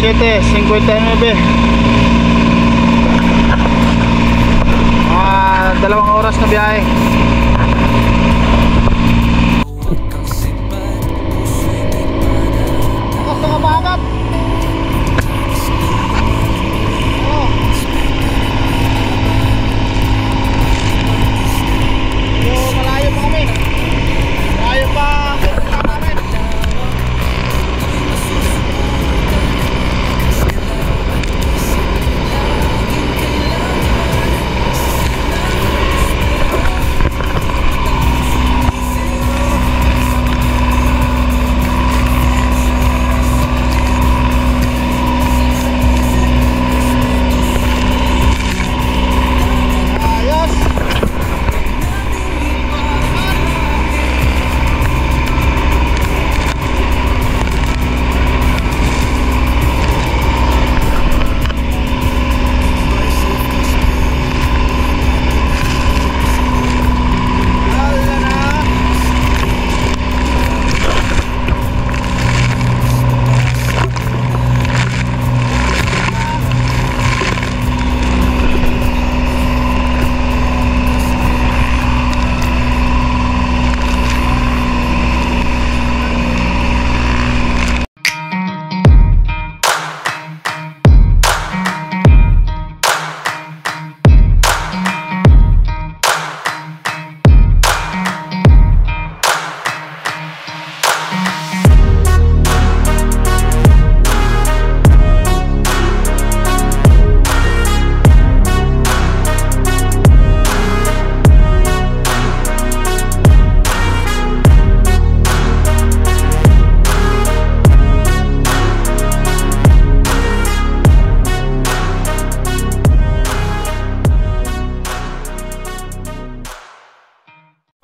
7:59. 2 oras na biyahe. Gusto ka mahagat? Malayo pa kami. Malayo pa.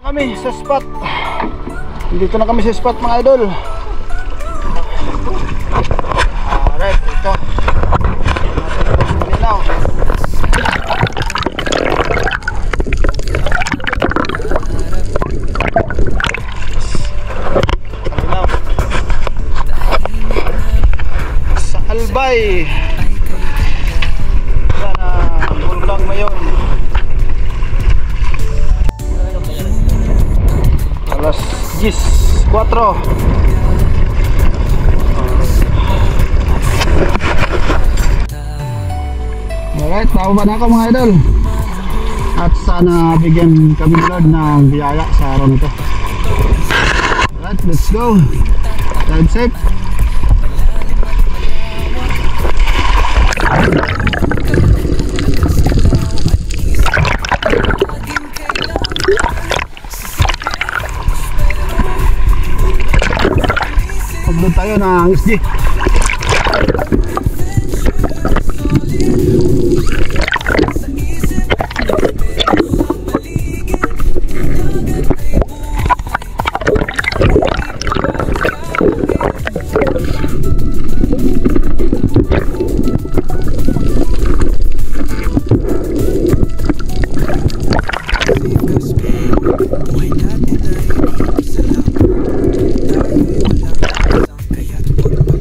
Kami sa spot. Dito na kami sa spot mga idol. Alright, ito. Malinaw. Malinaw. Sa Albay. Yan ang Bulgang Mayon. Alas 10:04. Alright, bababa na ako mga idol. At sana bigyan kami ni Lord ng biyaya sa araw nito. Alright, let's go. Drive safe. Doon tayo ng SG.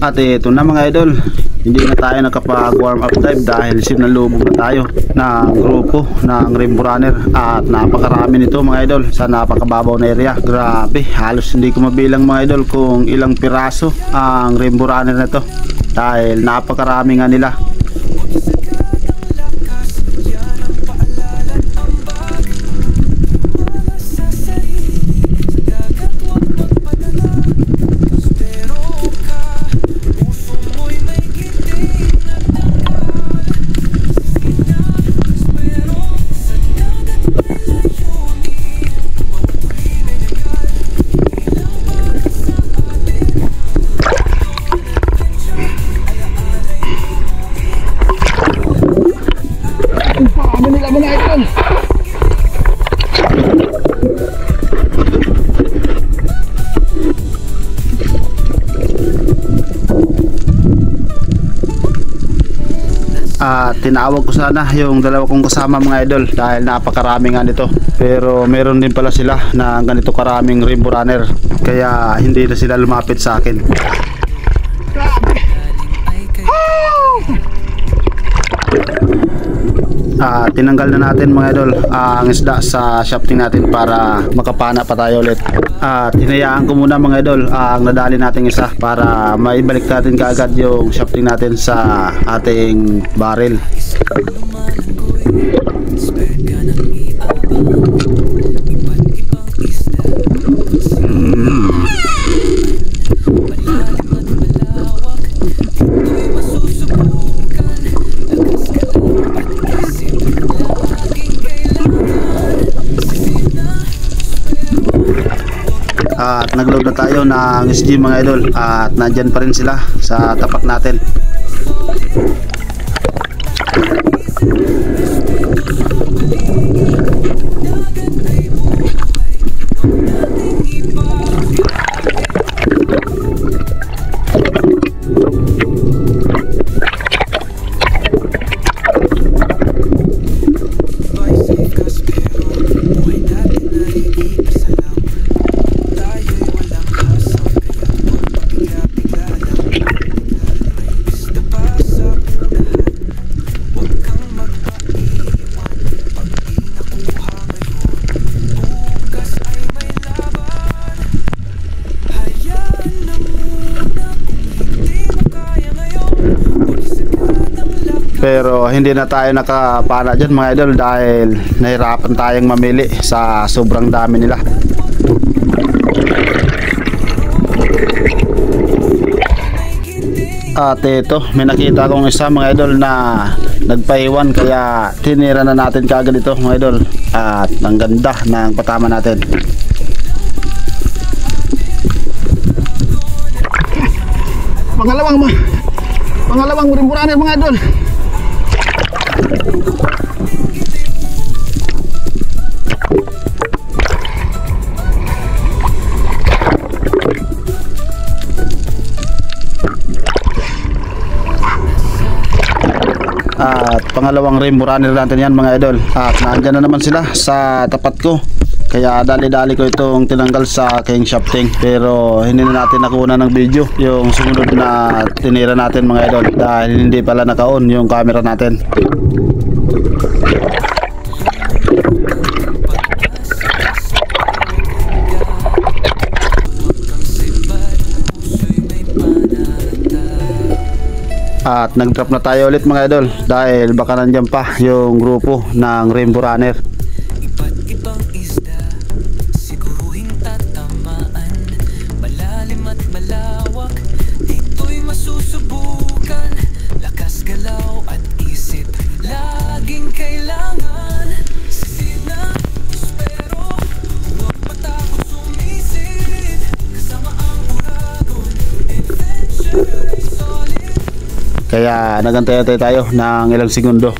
At ito na mga idol, hindi na tayo nakapag warm up dive dahil sinalubog na tayo ng grupo ng Rainbow Runner. At napakarami nito mga idol sa napakababaw na area. Grabe, halos hindi ko mabilang mga idol kung ilang piraso ang Rainbow Runner na to dahil napakarami nga nila. Tinawag ko sana yung dalawa kong kasama mga idol dahil napakarami nga nito, pero meron din pala sila na ganito karaming Rainbow Runner kaya hindi na sila lumapit sa akin. Grabe. Tinanggal na natin mga idol ang isda sa shafting natin para makapana pa tayo ulit. Hinayaan ko muna mga idol ang nadali nating isa para maibalik natin kaagad yung shafting natin sa ating barrel. At nagload na tayo ng SG mga idol at nandyan pa rin sila sa tapak natin. Pero hindi na tayo nakapana dyan mga idol dahil nahirapan tayong mamili sa sobrang dami nila. At ito, may nakita kong isa mga idol na nagpaiwan kaya tinira na natin kaagad ito mga idol. At ang ganda ng patama natin. Pangalawang rimburaner mga idol. At pangalawang rainbow runner natin yan mga idol. At naandyan na naman sila sa tapat ko. Kaya dali-dali ko itong tinanggal sa aking shafting. Pero hindi na natin nakuha ng video yung sumunod na tinira natin mga idol dahil hindi pala naka-on yung camera natin. At nag-drop na tayo ulit mga idol dahil baka nandyan pa yung grupo ng rainbow runner. Iba't ibang isda, siguruhin tatamaan, malalim at malawak, dito'y masusubukan, lakas galaw at isip, laging kailangan, sisid na espero, huwag matakot sumisid, kasama ang uragon, adventure ay solid. Kaya nagantay-antay tayo ng ilang segundo.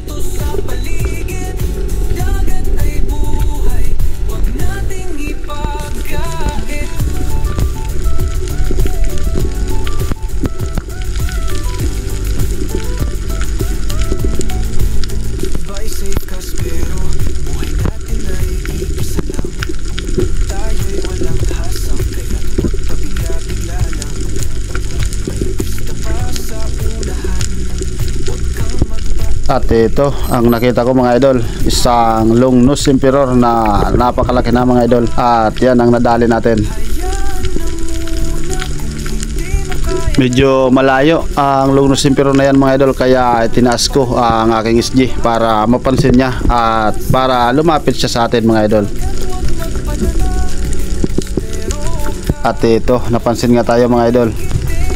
At ito ang nakita ko mga idol, isang long nose emperor na napakalaki na mga idol. At yan ang nadali natin. Medyo malayo ang long nose emperor na yan mga idol, kaya tinaas ko ang aking SG para mapansin niya at para lumapit siya sa atin mga idol. At ito, napansin nga tayo mga idol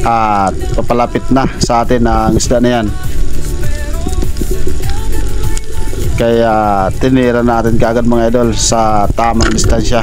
at papalapit na sa atin ang isda na yan. Kaya tinira natin kaagad mga idol sa tamang distansya.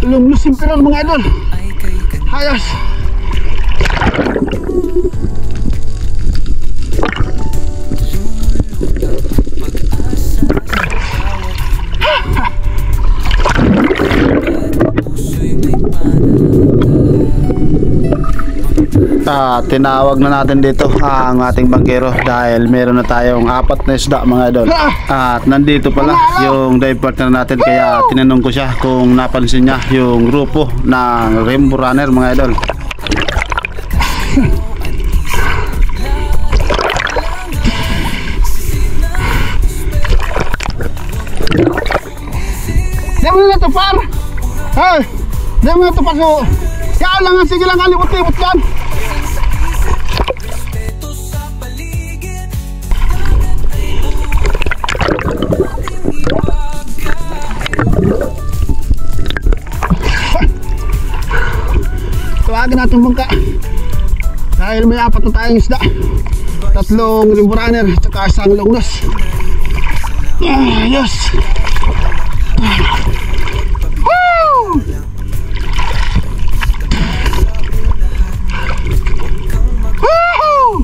Lumlus emperor mga idol. Hayas. Tinawag na natin dito ang ating bangkero dahil meron na tayong 4 na isda mga idol. At nandito pala yung dive partner natin, kaya tinanong ko siya kung napansin niya yung grupo ng Rainbow Runner mga idol. Di mo na ito par! Hey! Di mo na ito par! Kaya lang, sige lang, kalibot-libot yan! Tawagin natin bangka dahil may 4 na tayong isda, 3 Rainbow Runner at saka 1 longnos. Yes! Woo! Woo!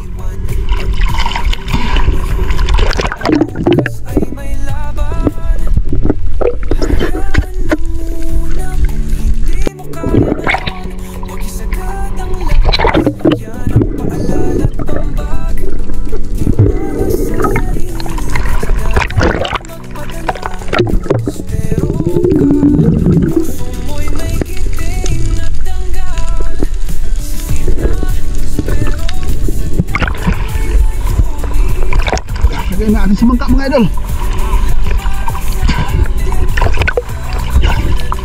Lagay natin si bangka mga idol.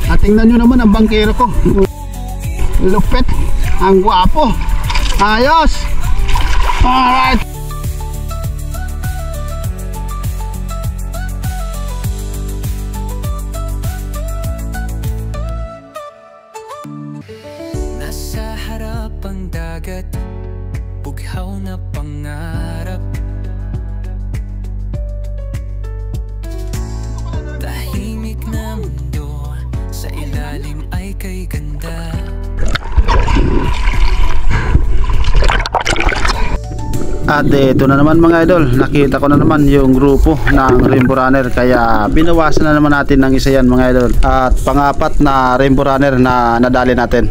At tingnan nyo naman ang bangkero ko. Lupit, ang gwapo. Ayos. Alright. Nasa harap ang dagat, bughaw na pangarap. Tahimik na mundo, sa ilalim ay kay ganda. At ito na naman mga idol, nakita ko na naman yung grupo ng Rainbow Runner, kaya binawasan na naman natin ng isa yan mga idol. At pang-4 na Rainbow Runner na nadali natin.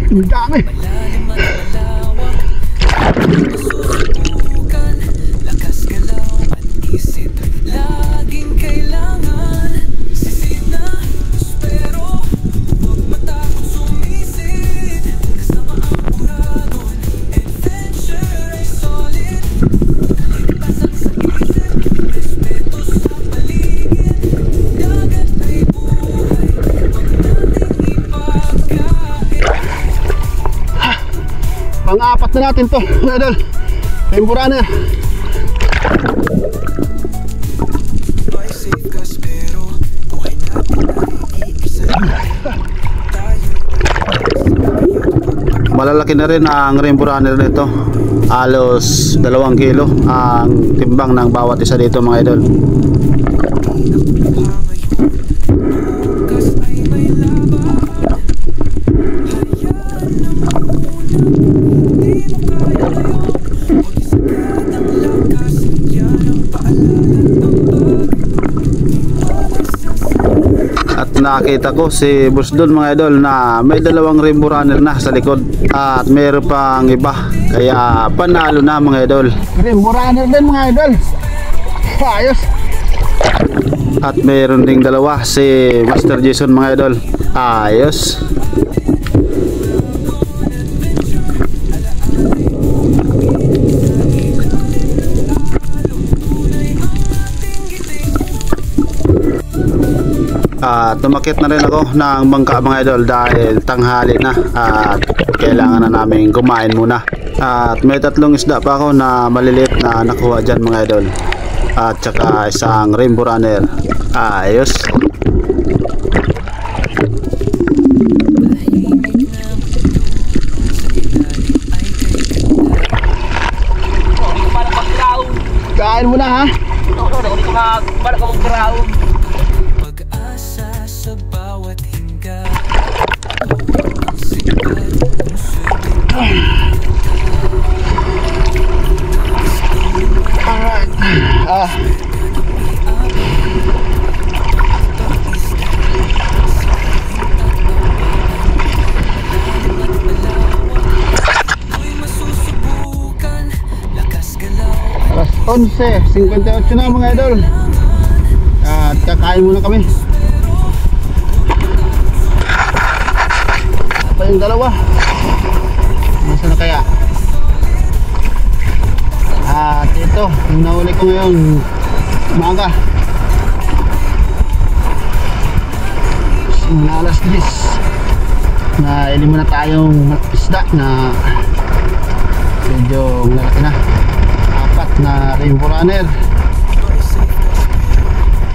Ang dami. Lakas galaw at isip, laging kailangan sisina, pero huwag matakot sumisid. Kasama ang uragon, adventure ay solid. Kaligtasan sa isip, respeto sa paligid. Dagat ay buhay, huwag nating ipagkait. Pang-4 na natin to mga idol. Rainbow Runner. Malalaki na rin ang Rainbow Runner nito. Halos 2 kilo ang timbang ng bawat isa dito mga idol. At nakita ko si Boss Don mga idol na may 2 Rainbow Runner na sa likod at mayroon pang iba, kaya panalo na mga idol. Rainbow Runner din mga idol. Ayos. At mayroon ding 2 si Master Jason mga idol. Ayos. Tumakit na rin ako ng bangka mga idol dahil tanghali na at kailangan na namin kumain muna. At may 3 isda pa ako na maliliit na nakuha dyan mga idol, at saka 1 Rainbow Runner. Ayos. Kain mo na ha. Pag-asa sa bawat hinga. Alright. 11:58 na mga idol. At kakain muna kami. Pa yung dalawa. Nasaan na kaya? At ito, yung nahuli ko ngayon umaga. Mga alas 10 na ili muna tayong isda na medyo malaki na. 4 na rainbow runner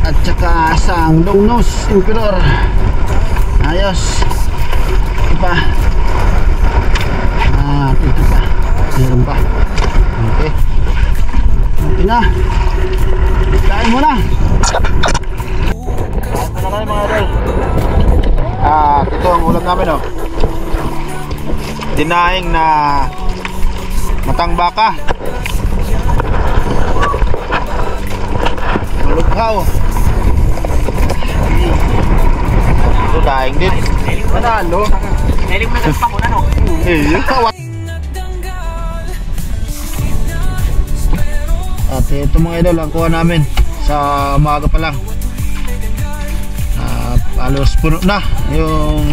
at saka isang long nose emperor. Ayos. Ito pa. Ito pa. Meron pa. Okay. Okay na. Kain muna. Kain muna kayo mga idol. Ito ang ulam namin, oh. Dinaing na matang baka. Malughaw. Ito daing din. Manalo. Nailing mo na sa panguna, no? At ito mga idol, ang kuha namin sa umaga pa lang. Halos puno na yung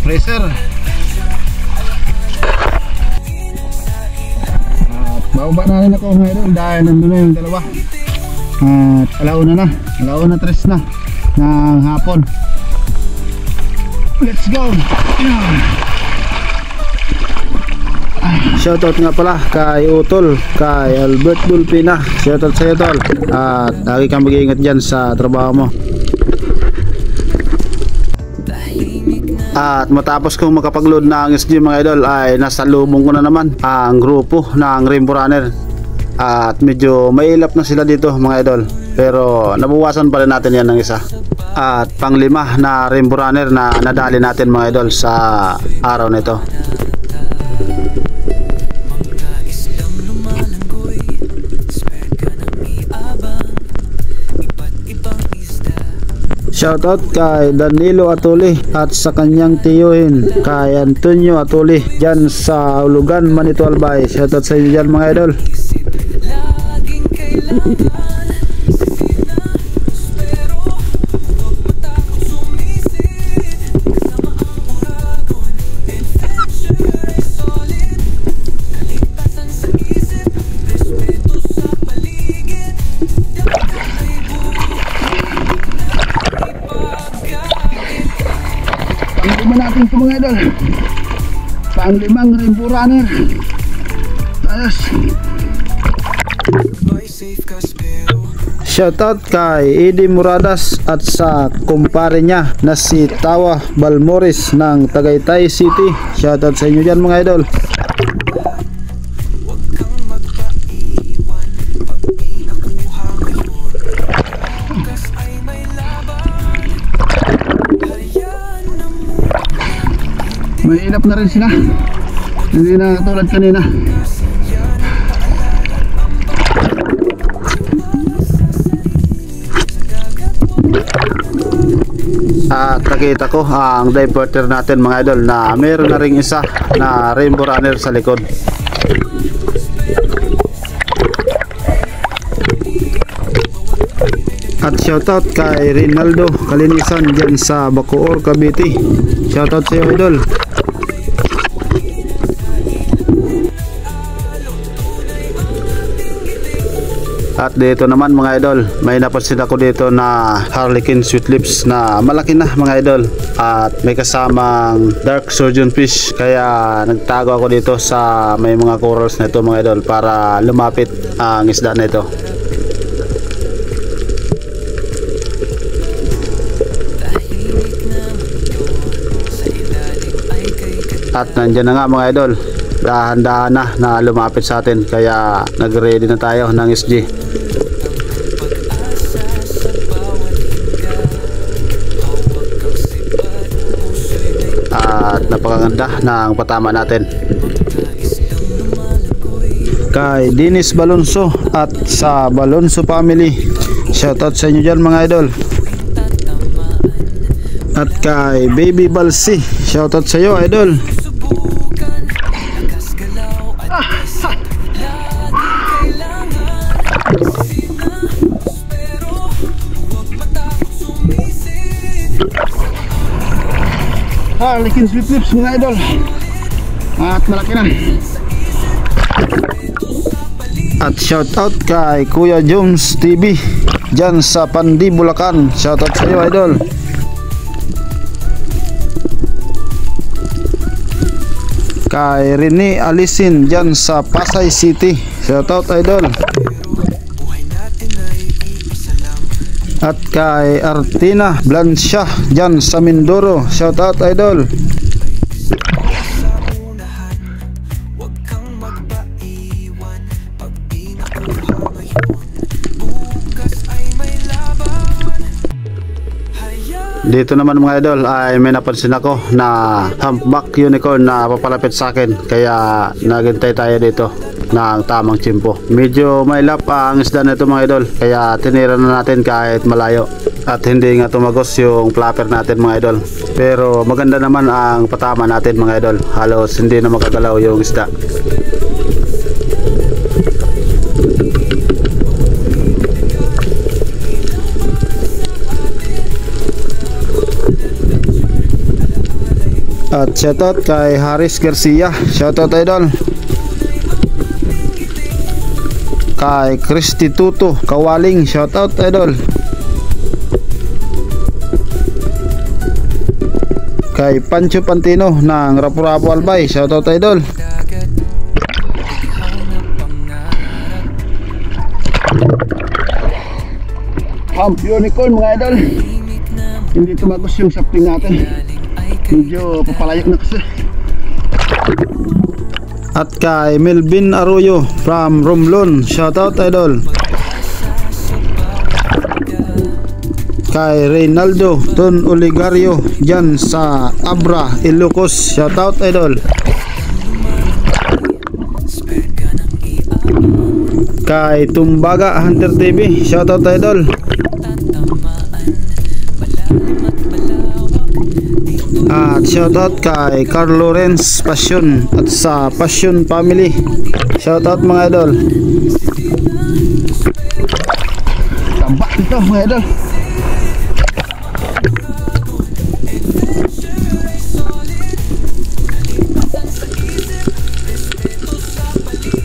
freezer. At bababa na rin ako mga idol dahil nandun na yung dalawa. At alauna 3 na ng hapon. Let's go. Shoutout nga pala kay Utol, kay Albert Dulpina. Shoutout sa iyo, Tol. At lagi kang mag-iingat dyan sa trabaho mo. At matapos kong makapag-load ng SG mga idol ay nasa lubong ko na naman ang grupo ng Rainbow Runner. At medyo mailap na sila dito mga idol, pero nabawasan pa rin natin yan ng isa. At pang-5 na Rainbow Runner na nadali natin mga idol sa araw na ito. Shoutout kay Danilo Atuli at sa kanyang tiyuhin kay Antonio Atuli dyan sa Ulugan, Manito Albay. Shoutout sa inyo dyan mga idol. Natin ito mga idol, pang-5 Rainbow Runner. Ayos. Shoutout kay Eddie Muradas at sa kumpare niya na si Tawa Balmores ng Tagaytay City. Shoutout sa inyo dyan mga idol. Mahirap na rin sila, hindi na katulad kanina. At nakita ko ang diverter natin mga idol na meron na ring isa na Rainbow Runner sa likod. At shoutout kay Rinaldo Kalinisan dyan sa Bacoor, Cavite. Shoutout sa iyo idol. At dito naman mga idol, may napansin ako dito na Harlequin Sweet Lips na malaki na mga idol. At may kasamang dark surgeon fish, kaya nagtago ako dito sa may mga corals na ito mga idol para lumapit ang isda na ito. At nandyan na nga mga idol, dahan-dahan na lumapit sa atin, kaya nag-ready na tayo ng SG. At napakaganda ng patama natin. Kay Dennis Balonso at sa Balonso family, shoutout sa inyo dyan mga idol. At kay Baby Balsi, shoutout sa iyo idol. Harlequin sweet lips mga idol. At malaki na. At shoutout kay Kuya Jones TV dyan sa Pandi, Bulacan. Shoutout sa iyo idol. Kay Rene Alisin dyan sa Pasay City. Shoutout idol. At kay Artina Blancia dyan sa Mindoro. Shoutout idol. Dito naman mga idol ay may napansin ako na humpback unicorn na papalapit sa akin, kaya naghintay tayo dito ng tamang tsimpo. Medyo may lap ang isda nito mga idol, kaya tinira na natin kahit malayo at hindi nga tumagos yung flapper natin mga idol. Pero maganda naman ang patama natin mga idol, halos hindi na makagalaw yung isda. At shoutout kay Haris Garcia. Shoutout idol. Kay Christy Tuto Kawaling. Shoutout idol. Kay Pancho Pantino ng Rapu-Rapu Albay. Shoutout idol. Hump unicorn mga idol. Hindi tumagos yung sapling natin. Medyo papalayo na kasi. At kay Melvin Arroyo from Romblon. Shoutout idol. Kay Reynaldo Ton Oligario dyan sa Abra, Ilocos. Shoutout idol. Kay Tumbaga Hunter TV. Shoutout idol. At shoutout kay Carl Lawrence Passion at sa Passion Family. Shoutout mga idol. Tamba ito mga idol.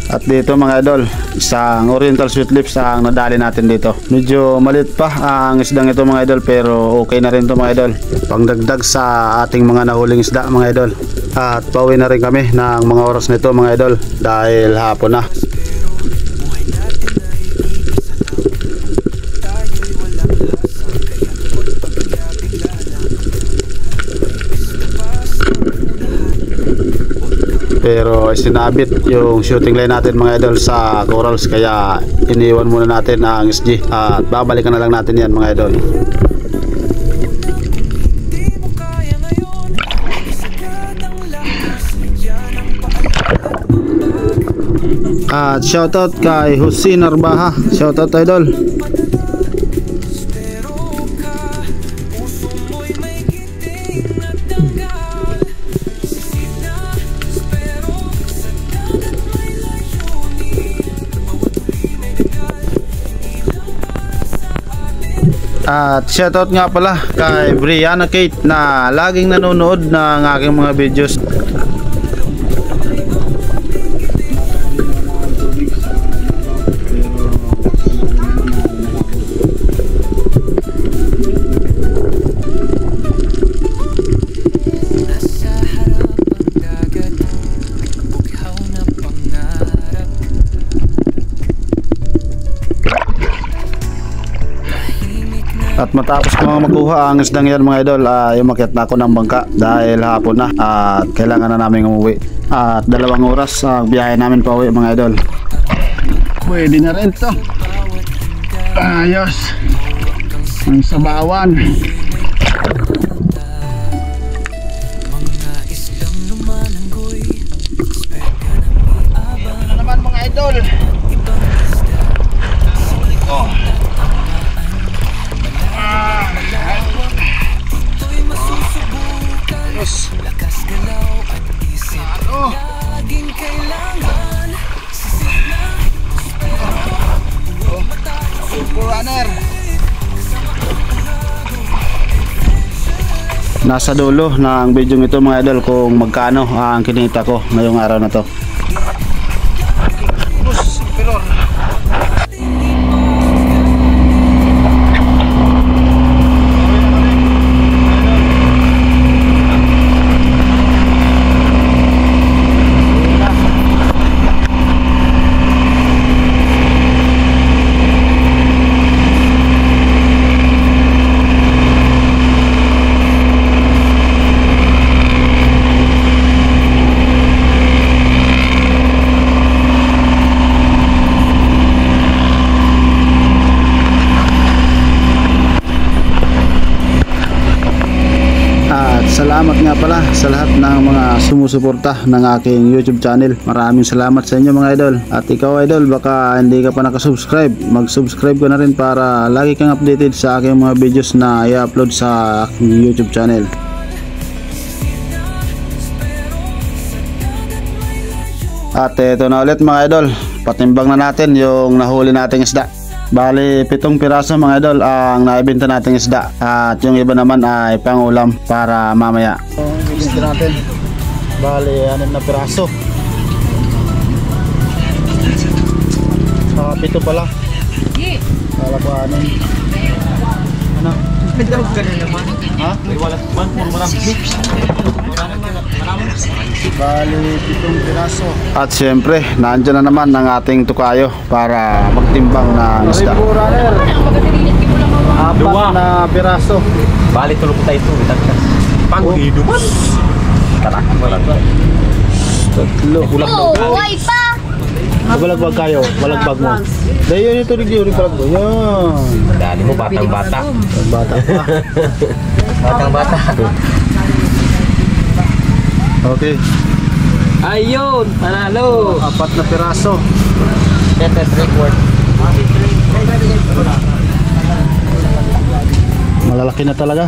At dito mga idol, isang Oriental Sweet Lips ang nadali natin dito. Medyo maliit pa ang isdang ito mga idol, pero okay na rin to mga idol. Pangdagdag sa ating mga nahuling isda mga idol. At pauwi na rin kami ng mga oras nito mga idol dahil hapon na. Pero sinabit yung shooting line natin mga idol sa corals, kaya iniwan muna natin ang SG at babalikan na lang natin yan mga idol. At shoutout kay Jose Narbaha. Shoutout idol. At shoutout nga pala kay Brianna Kate na laging nanonood ng aking mga videos. At matapos ko mga makuha ang isdang yan mga idol, umakyat na ako ng bangka dahil hapon na at kailangan na namin umuwi. At 2 oras ang biyahe namin pa uwi mga idol. Pwede na rin to. Ayos. Ang sabawan. Ano naman mga idol? Oh. Yes. Ano? Super runner. nasa dulo ng video ito mga idol kung magkano ang kinita ko ngayong araw na to. Salamat nga pala sa lahat ng mga sumusuporta ng aking YouTube channel. Maraming salamat sa inyo mga idol. At ikaw idol, baka hindi ka pa nakasubscribe, mag-subscribe ka na rin para lagi kang updated sa aking mga videos na i-upload sa aking YouTube channel. At ito na ulit mga idol, patimbang na natin yung nahuli nating isda. Bali 7 piraso mga idol ang naibenta nating isda, at yung iba naman ay pangulam para mamaya. Isda natin bali 6 na piraso, 7 pala. Kala ko 6. Ano? Pindaog ka na naman. Ha? Wala man, puro marami. Bali 7 piraso. At syempre nandiyan na naman ang ating tukayo para magtimbang ng isda. 4 na piraso. Bali tulog tayo ito. Pag-iduman. Tarak mo lang. 3. Ulang daw. Buhay pa! Balagbag kayo, balagbag mo. Dahil yun ito rin yung balagbag. Yan. Dali mo batang-bata. Bata pa. Batang-bata. Okay. Ayun, panalo. 4 na piraso. Tetes record. Malalaki na talaga.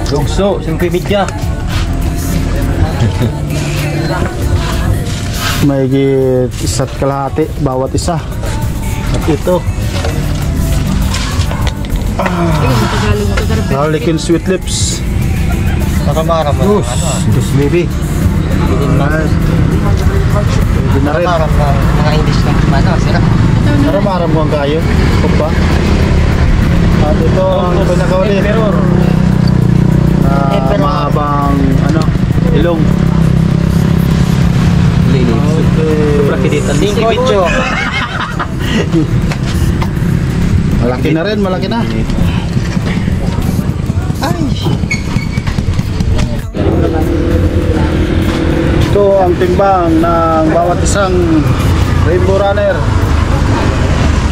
Gugso, simple bidya. May 1.5 bawat isa. At ito Harlequin sweet lips. Nakamaram mo. Yes baby. Pwede na rin. Mga English lang. Ano, sila? Maramaram mo ang kayo. Kumpa. At ito ang pinakaulit. Mahabang ilong. Okay. 58. Malaki na rin, malaki na. Ay. Ito ang timbang ng bawat isang Rainbow Runner.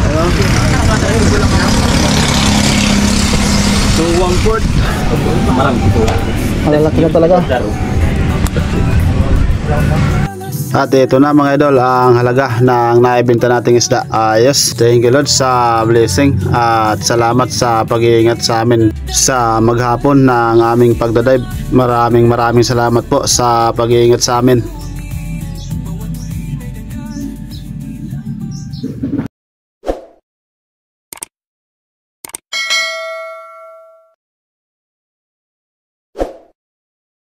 Ayun. So 1/4. Marami ito. Malalaki na talaga. At ito na mga idol ang halaga ng naibenta nating isda. Yes, thank you Lord sa blessing at salamat sa pag-iingat sa amin sa maghapon ng aming pagdadive. Maraming salamat po sa pag-iingat sa amin.